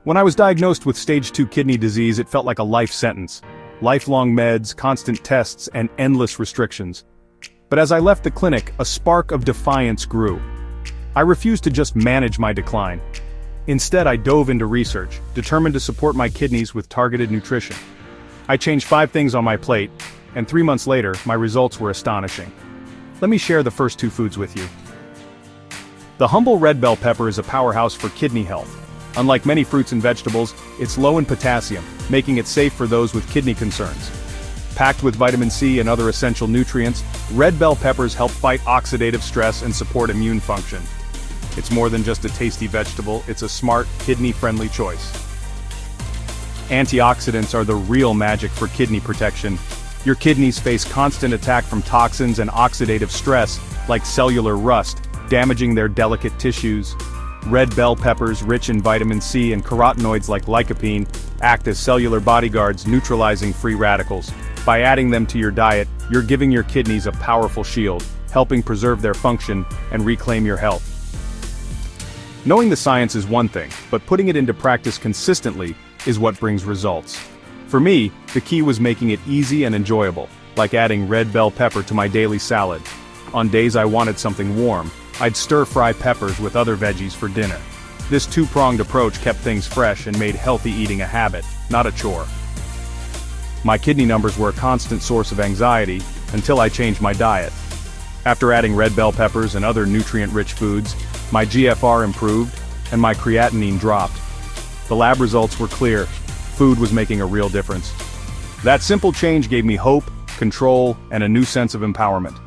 When I was diagnosed with stage 2 kidney disease, it felt like a life sentence. Lifelong meds, constant tests, and endless restrictions. But as I left the clinic, a spark of defiance grew. I refused to just manage my decline. Instead, I dove into research, determined to support my kidneys with targeted nutrition. I changed 5 things on my plate, and 3 months later, my results were astonishing. Let me share the first 2 foods with you. The humble red bell pepper is a powerhouse for kidney health. Unlike many fruits and vegetables, it's low in potassium, making it safe for those with kidney concerns. Packed with vitamin C and other essential nutrients, red bell peppers help fight oxidative stress and support immune function. It's more than just a tasty vegetable, it's a smart, kidney-friendly choice. Antioxidants are the real magic for kidney protection. Your kidneys face constant attack from toxins and oxidative stress, like cellular rust, damaging their delicate tissues. Red bell peppers, rich in vitamin C and carotenoids like lycopene, act as cellular bodyguards, neutralizing free radicals. By adding them to your diet, you're giving your kidneys a powerful shield, helping preserve their function and reclaim your health. Knowing the science is one thing, but putting it into practice consistently is what brings results. For me, the key was making it easy and enjoyable, like adding red bell pepper to my daily salad. On days I wanted something warm, I'd stir-fry peppers with other veggies for dinner. This two-pronged approach kept things fresh and made healthy eating a habit, not a chore. My kidney numbers were a constant source of anxiety until I changed my diet. After adding red bell peppers and other nutrient-rich foods, my GFR improved and my creatinine dropped. The lab results were clear. Food was making a real difference. That simple change gave me hope, control, and a new sense of empowerment.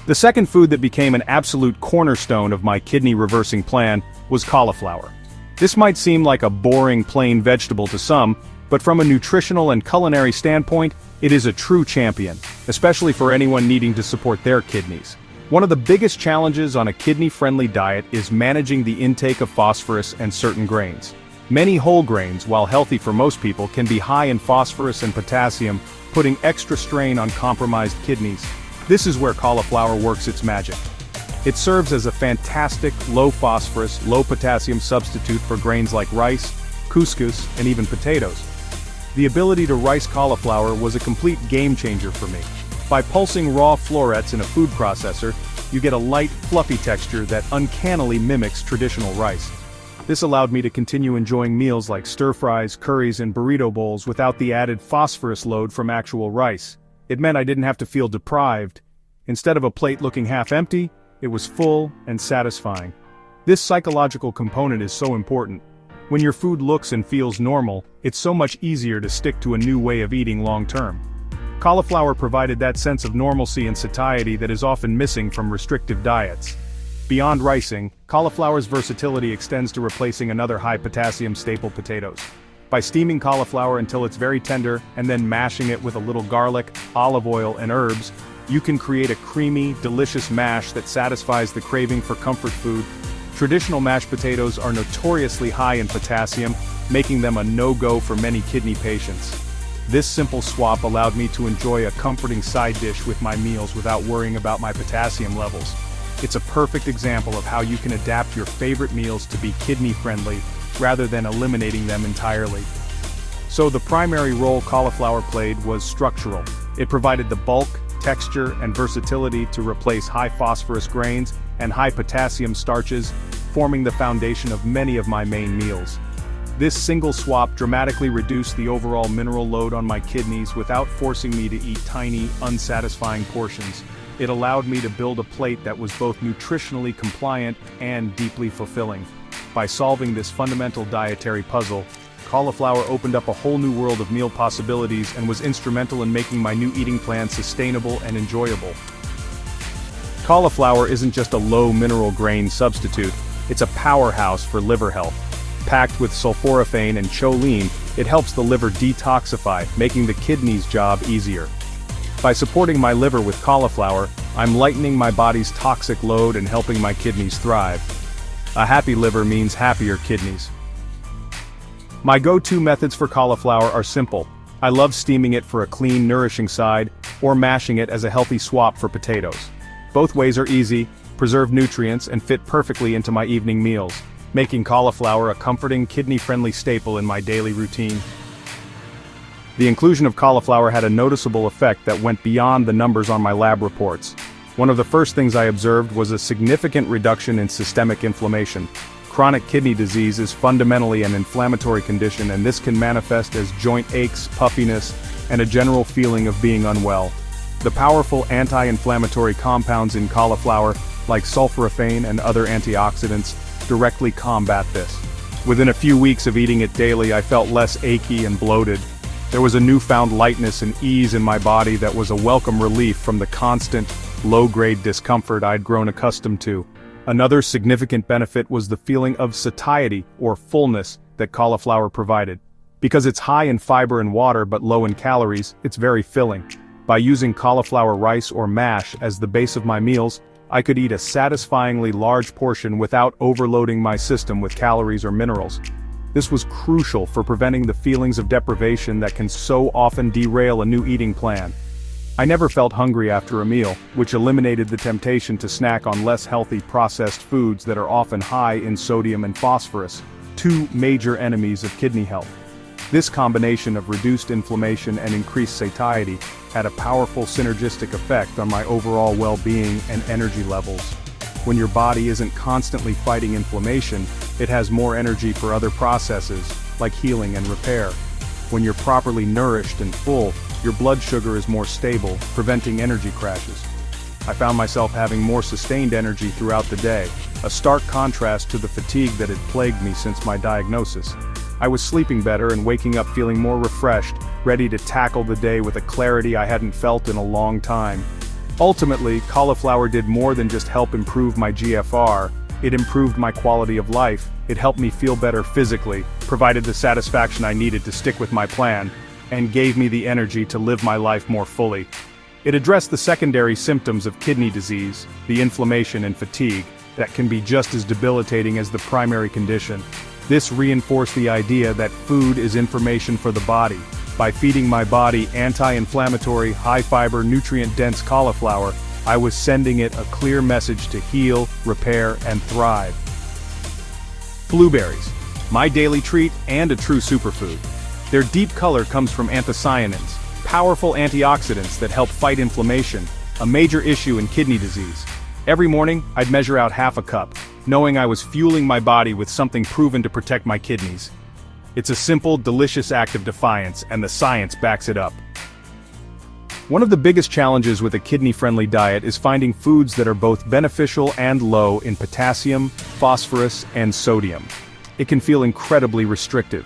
The second food that became an absolute cornerstone of my kidney-reversing plan was cauliflower. This might seem like a boring, plain vegetable to some, but from a nutritional and culinary standpoint, it is a true champion, especially for anyone needing to support their kidneys. One of the biggest challenges on a kidney-friendly diet is managing the intake of phosphorus and certain grains. Many whole grains, while healthy for most people, can be high in phosphorus and potassium, putting extra strain on compromised kidneys. This is where cauliflower works its magic. It serves as a fantastic, low-phosphorus, low-potassium substitute for grains like rice, couscous, and even potatoes. The ability to rice cauliflower was a complete game-changer for me. By pulsing raw florets in a food processor, you get a light, fluffy texture that uncannily mimics traditional rice. This allowed me to continue enjoying meals like stir-fries, curries, and burrito bowls without the added phosphorus load from actual rice. It meant I didn't have to feel deprived. Instead of a plate looking half empty, it was full and satisfying. This psychological component is so important. When your food looks and feels normal, it's so much easier to stick to a new way of eating long-term. Cauliflower provided that sense of normalcy and satiety that is often missing from restrictive diets. Beyond ricing, cauliflower's versatility extends to replacing another high-potassium staple, potatoes. By steaming cauliflower until it's very tender and then mashing it with a little garlic, olive oil, and herbs, you can create a creamy, delicious mash that satisfies the craving for comfort food. Traditional mashed potatoes are notoriously high in potassium, making them a no-go for many kidney patients. This simple swap allowed me to enjoy a comforting side dish with my meals without worrying about my potassium levels. It's a perfect example of how you can adapt your favorite meals to be kidney-friendly, rather than eliminating them entirely. So the primary role cauliflower played was structural. It provided the bulk, texture, and versatility to replace high phosphorus grains and high potassium starches, forming the foundation of many of my main meals. This single swap dramatically reduced the overall mineral load on my kidneys without forcing me to eat tiny, unsatisfying portions. It allowed me to build a plate that was both nutritionally compliant and deeply fulfilling. By solving this fundamental dietary puzzle, cauliflower opened up a whole new world of meal possibilities and was instrumental in making my new eating plan sustainable and enjoyable. Cauliflower isn't just a low-mineral grain substitute, it's a powerhouse for liver health. Packed with sulforaphane and choline, it helps the liver detoxify, making the kidneys' job easier. By supporting my liver with cauliflower, I'm lightening my body's toxic load and helping my kidneys thrive. A happy liver means happier kidneys. My go-to methods for cauliflower are simple. I love steaming it for a clean, nourishing side, or mashing it as a healthy swap for potatoes. Both ways are easy, preserve nutrients, and fit perfectly into my evening meals. making cauliflower a comforting, kidney-friendly staple in my daily routine. The inclusion of cauliflower had a noticeable effect that went beyond the numbers on my lab reports. One of the first things I observed was a significant reduction in systemic inflammation. Chronic kidney disease is fundamentally an inflammatory condition, and this can manifest as joint aches, puffiness, and a general feeling of being unwell. The powerful anti-inflammatory compounds in cauliflower, like sulforaphane and other antioxidants, directly combat this. Within a few weeks of eating it daily, I felt less achy and bloated. There was a newfound lightness and ease in my body that was a welcome relief from the constant, low-grade discomfort I'd grown accustomed to. Another significant benefit was the feeling of satiety, or fullness, that cauliflower provided. Because it's high in fiber and water but low in calories, it's very filling. By using cauliflower rice or mash as the base of my meals, I could eat a satisfyingly large portion without overloading my system with calories or minerals. This was crucial for preventing the feelings of deprivation that can so often derail a new eating plan. I never felt hungry after a meal, which eliminated the temptation to snack on less healthy processed foods that are often high in sodium and phosphorus, two major enemies of kidney health. This combination of reduced inflammation and increased satiety had a powerful synergistic effect on my overall well-being and energy levels. When your body isn't constantly fighting inflammation, it has more energy for other processes, like healing and repair. When you're properly nourished and full, your blood sugar is more stable, preventing energy crashes. I found myself having more sustained energy throughout the day, a stark contrast to the fatigue that had plagued me since my diagnosis. I was sleeping better and waking up feeling more refreshed, ready to tackle the day with a clarity I hadn't felt in a long time. Ultimately, cauliflower did more than just help improve my GFR, it improved my quality of life, it helped me feel better physically, provided the satisfaction I needed to stick with my plan, and gave me the energy to live my life more fully. It addressed the secondary symptoms of kidney disease, the inflammation and fatigue, that can be just as debilitating as the primary condition. This reinforced the idea that food is information for the body. By feeding my body anti-inflammatory, high-fiber, nutrient-dense cauliflower, I was sending it a clear message to heal, repair, and thrive. Blueberries, my daily treat and a true superfood. Their deep color comes from anthocyanins, powerful antioxidants that help fight inflammation, a major issue in kidney disease. Every morning, I'd measure out half a cup, knowing I was fueling my body with something proven to protect my kidneys. It's a simple, delicious act of defiance, and the science backs it up. One of the biggest challenges with a kidney-friendly diet is finding foods that are both beneficial and low in potassium, phosphorus, and sodium. It can feel incredibly restrictive.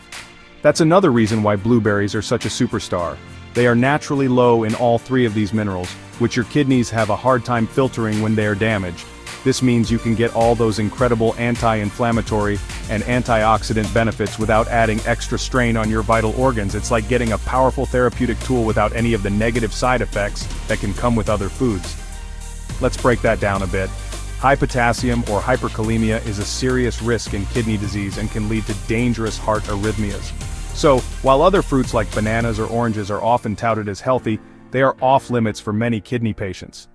That's another reason why blueberries are such a superstar. They are naturally low in all three of these minerals, which your kidneys have a hard time filtering when they are damaged. This means you can get all those incredible anti-inflammatory and antioxidant benefits without adding extra strain on your vital organs. It's like getting a powerful therapeutic tool without any of the negative side effects that can come with other foods. Let's break that down a bit. High potassium or hyperkalemia is a serious risk in kidney disease and can lead to dangerous heart arrhythmias. So, while other fruits like bananas or oranges are often touted as healthy, they are off limits for many kidney patients.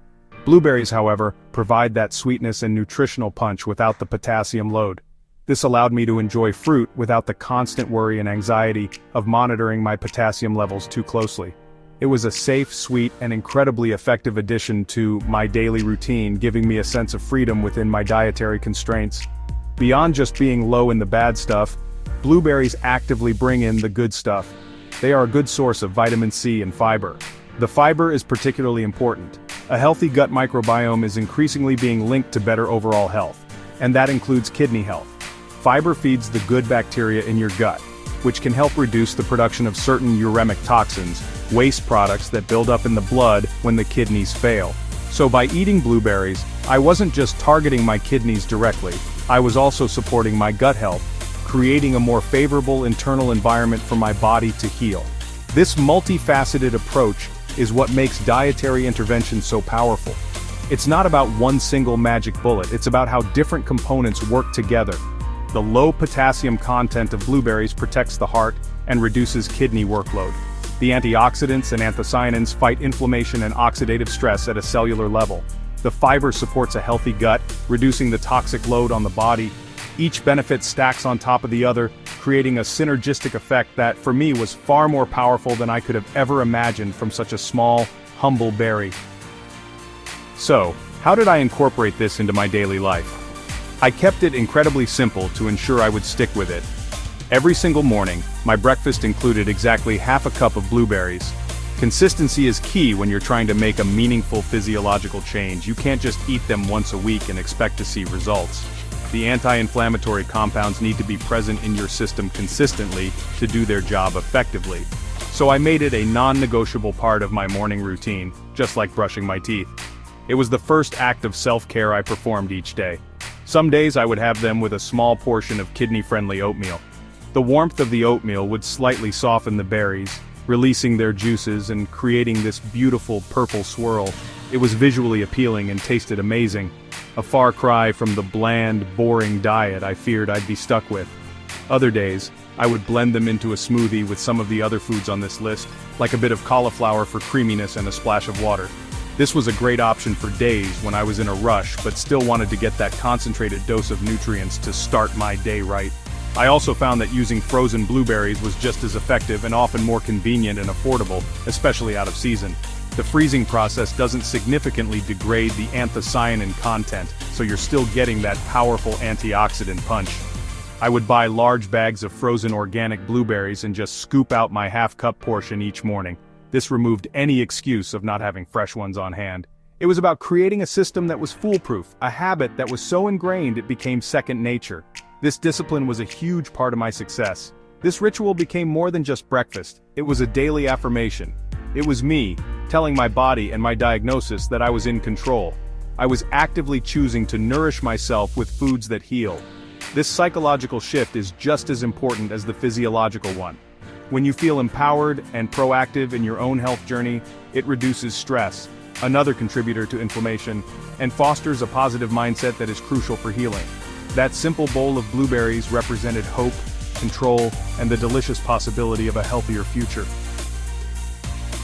Blueberries, however, provide that sweetness and nutritional punch without the potassium load. This allowed me to enjoy fruit without the constant worry and anxiety of monitoring my potassium levels too closely. It was a safe, sweet, and incredibly effective addition to my daily routine, giving me a sense of freedom within my dietary constraints. Beyond just being low in the bad stuff, blueberries actively bring in the good stuff. They are a good source of vitamin C and fiber. The fiber is particularly important. A healthy gut microbiome is increasingly being linked to better overall health, and that includes kidney health. Fiber feeds the good bacteria in your gut, which can help reduce the production of certain uremic toxins, waste products that build up in the blood when the kidneys fail. So by eating blueberries, I wasn't just targeting my kidneys directly, I was also supporting my gut health, creating a more favorable internal environment for my body to heal. This multifaceted approach is what makes dietary intervention so powerful. It's not about one single magic bullet, it's about how different components work together. The low potassium content of blueberries protects the heart and reduces kidney workload. The antioxidants and anthocyanins fight inflammation and oxidative stress at a cellular level. The fiber supports a healthy gut, reducing the toxic load on the body. Each benefit stacks on top of the other, creating a synergistic effect that, for me, was far more powerful than I could have ever imagined from such a small, humble berry. So, how did I incorporate this into my daily life? I kept it incredibly simple to ensure I would stick with it. Every single morning, my breakfast included exactly half a cup of blueberries. Consistency is key when you're trying to make a meaningful physiological change. You can't just eat them once a week and expect to see results. The anti-inflammatory compounds need to be present in your system consistently to do their job effectively. So I made it a non-negotiable part of my morning routine, just like brushing my teeth. It was the first act of self-care I performed each day. Some days I would have them with a small portion of kidney-friendly oatmeal. The warmth of the oatmeal would slightly soften the berries, releasing their juices and creating this beautiful purple swirl. It was visually appealing and tasted amazing. A far cry from the bland, boring diet I feared I'd be stuck with. Other days, I would blend them into a smoothie with some of the other foods on this list, like a bit of cauliflower for creaminess and a splash of water. This was a great option for days when I was in a rush but still wanted to get that concentrated dose of nutrients to start my day right. I also found that using frozen blueberries was just as effective and often more convenient and affordable, especially out of season. The freezing process doesn't significantly degrade the anthocyanin content, so you're still getting that powerful antioxidant punch. I would buy large bags of frozen organic blueberries and just scoop out my half-cup portion each morning. This removed any excuse of not having fresh ones on hand. It was about creating a system that was foolproof, a habit that was so ingrained it became second nature. This discipline was a huge part of my success. This ritual became more than just breakfast. It was a daily affirmation. It was me, telling my body and my diagnosis that I was in control. I was actively choosing to nourish myself with foods that heal. This psychological shift is just as important as the physiological one. When you feel empowered and proactive in your own health journey, it reduces stress, another contributor to inflammation, and fosters a positive mindset that is crucial for healing. That simple bowl of blueberries represented hope, control, and the delicious possibility of a healthier future.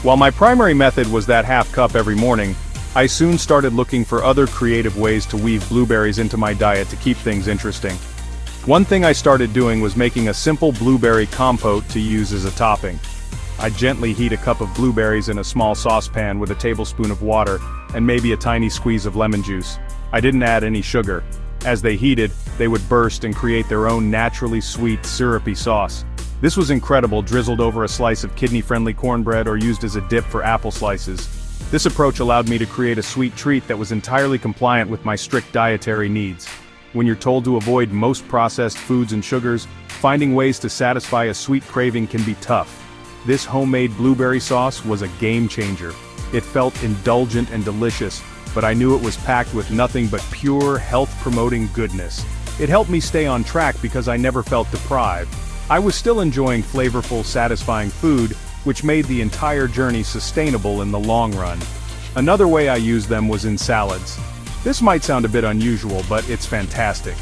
While my primary method was that half cup every morning, I soon started looking for other creative ways to weave blueberries into my diet to keep things interesting. One thing I started doing was making a simple blueberry compote to use as a topping. I'd gently heat a cup of blueberries in a small saucepan with a tablespoon of water and maybe a tiny squeeze of lemon juice. I didn't add any sugar. As they heated, they would burst and create their own naturally sweet, syrupy sauce. This was incredible, drizzled over a slice of kidney-friendly cornbread or used as a dip for apple slices. This approach allowed me to create a sweet treat that was entirely compliant with my strict dietary needs. When you're told to avoid most processed foods and sugars, finding ways to satisfy a sweet craving can be tough. This homemade blueberry sauce was a game changer. It felt indulgent and delicious, but I knew it was packed with nothing but pure, health-promoting goodness. It helped me stay on track because I never felt deprived. I was still enjoying flavorful, satisfying food, which made the entire journey sustainable in the long run. Another way I used them was in salads. This might sound a bit unusual, but it's fantastic.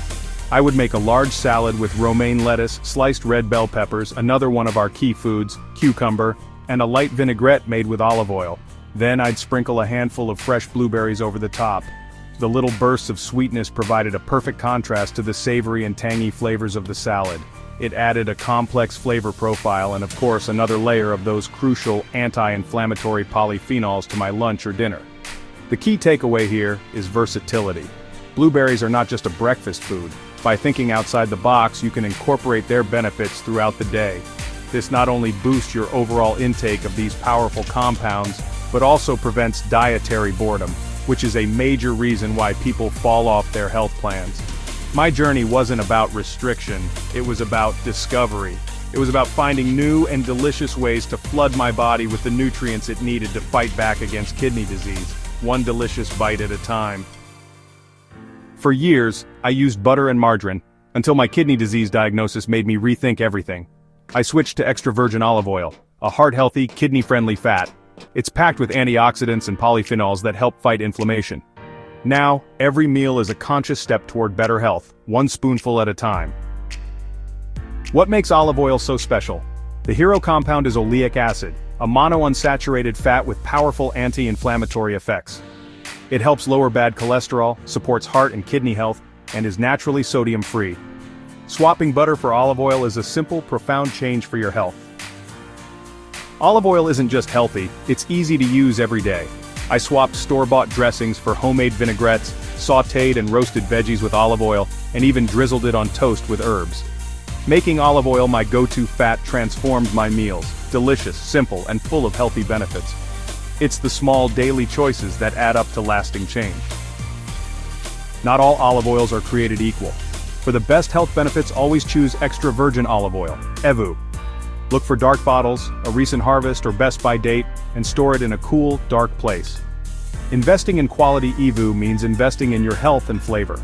I would make a large salad with romaine lettuce, sliced red bell peppers, another one of our key foods, cucumber, and a light vinaigrette made with olive oil. Then I'd sprinkle a handful of fresh blueberries over the top. The little bursts of sweetness provided a perfect contrast to the savory and tangy flavors of the salad. It added a complex flavor profile and of course another layer of those crucial anti-inflammatory polyphenols to my lunch or dinner. The key takeaway here is versatility. Blueberries are not just a breakfast food. By thinking outside the box, you can incorporate their benefits throughout the day. This not only boosts your overall intake of these powerful compounds, but also prevents dietary boredom, which is a major reason why people fall off their health plans. My journey wasn't about restriction, it was about discovery. It was about finding new and delicious ways to flood my body with the nutrients it needed to fight back against kidney disease, one delicious bite at a time. For years, I used butter and margarine, until my kidney disease diagnosis made me rethink everything. I switched to extra virgin olive oil, a heart-healthy, kidney-friendly fat. It's packed with antioxidants and polyphenols that help fight inflammation. Now, every meal is a conscious step toward better health, one spoonful at a time. What makes olive oil so special? The hero compound is oleic acid, a monounsaturated fat with powerful anti-inflammatory effects. It helps lower bad cholesterol, supports heart and kidney health, and is naturally sodium-free. Swapping butter for olive oil is a simple, profound change for your health. Olive oil isn't just healthy, it's easy to use every day. I swapped store-bought dressings for homemade vinaigrettes, sautéed and roasted veggies with olive oil, and even drizzled it on toast with herbs. Making olive oil my go-to fat transformed my meals, delicious, simple, and full of healthy benefits. It's the small daily choices that add up to lasting change. Not all olive oils are created equal. For the best health benefits, always choose extra virgin olive oil, EVU. Look for dark bottles, a recent harvest or best by date, and store it in a cool, dark place. Investing in quality EVU means investing in your health and flavor.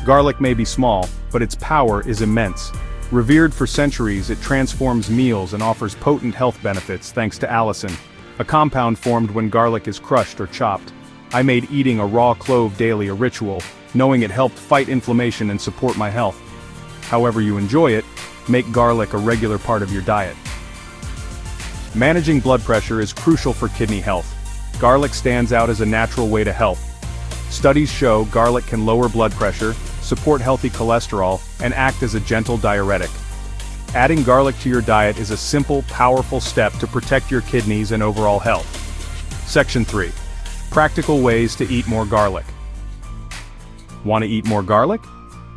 Garlic may be small, but its power is immense. Revered for centuries, it transforms meals and offers potent health benefits thanks to allicin, a compound formed when garlic is crushed or chopped. I made eating a raw clove daily a ritual, knowing it helped fight inflammation and support my health. However you enjoy it, make garlic a regular part of your diet. Managing blood pressure is crucial for kidney health. Garlic stands out as a natural way to help. Studies show garlic can lower blood pressure, support healthy cholesterol, and act as a gentle diuretic. Adding garlic to your diet is a simple, powerful step to protect your kidneys and overall health. Section 3. Practical ways to eat more garlic. Want to eat more garlic?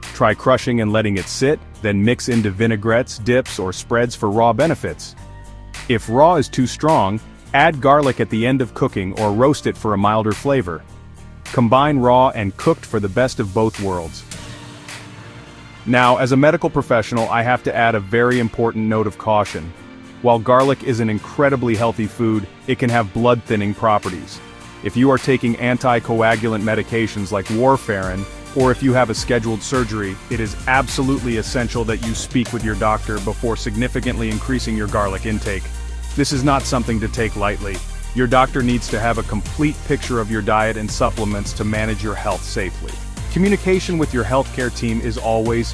Try crushing and letting it sit, then mix into vinaigrettes, dips, or spreads for raw benefits. If raw is too strong, add garlic at the end of cooking or roast it for a milder flavor. Combine raw and cooked for the best of both worlds. Now, as a medical professional, I have to add a very important note of caution. While garlic is an incredibly healthy food, it can have blood-thinning properties. If you are taking anticoagulant medications like warfarin, or if you have a scheduled surgery, it is absolutely essential that you speak with your doctor before significantly increasing your garlic intake. This is not something to take lightly. Your doctor needs to have a complete picture of your diet and supplements to manage your health safely. Communication with your healthcare team is always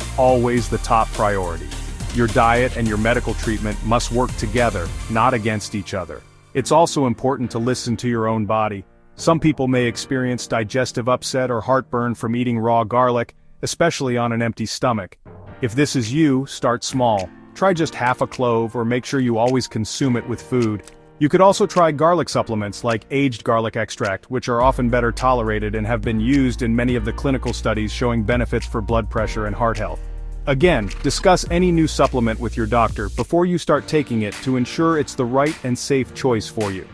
the top priority. Your diet and your medical treatment must work together, not against each other. It's also important to listen to your own body. Some people may experience digestive upset or heartburn from eating raw garlic, especially on an empty stomach. If this is you, start small. Try just half a clove or make sure you always consume it with food. You could also try garlic supplements like aged garlic extract, which are often better tolerated and have been used in many of the clinical studies showing benefits for blood pressure and heart health. Again, discuss any new supplement with your doctor before you start taking it to ensure it's the right and safe choice for you.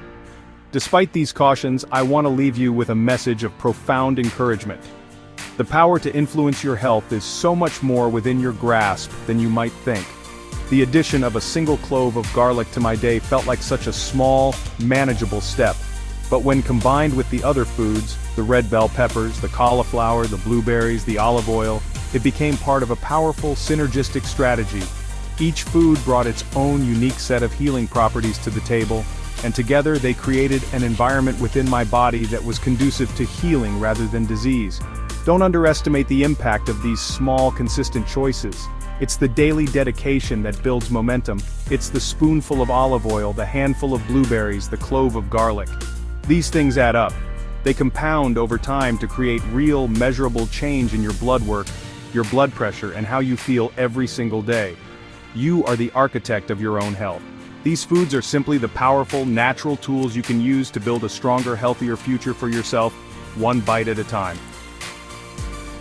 Despite these cautions, I want to leave you with a message of profound encouragement. The power to influence your health is so much more within your grasp than you might think. The addition of a single clove of garlic to my day felt like such a small, manageable step. But when combined with the other foods, the red bell peppers, the cauliflower, the blueberries, the olive oil, it became part of a powerful, synergistic strategy. Each food brought its own unique set of healing properties to the table, and together they created an environment within my body that was conducive to healing rather than disease. Don't underestimate the impact of these small, consistent choices. It's the daily dedication that builds momentum. It's the spoonful of olive oil, the handful of blueberries, the clove of garlic. These things add up. They compound over time to create real, measurable change in your blood work, your blood pressure, and how you feel every single day. You are the architect of your own health. These foods are simply the powerful, natural tools you can use to build a stronger, healthier future for yourself, one bite at a time.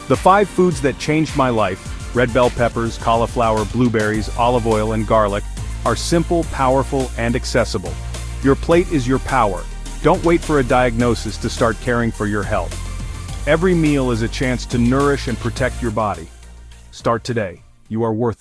The 5 foods that changed my life, red bell peppers, cauliflower, blueberries, olive oil, and garlic, are simple, powerful, and accessible. Your plate is your power. Don't wait for a diagnosis to start caring for your health. Every meal is a chance to nourish and protect your body. Start today. You are worth it.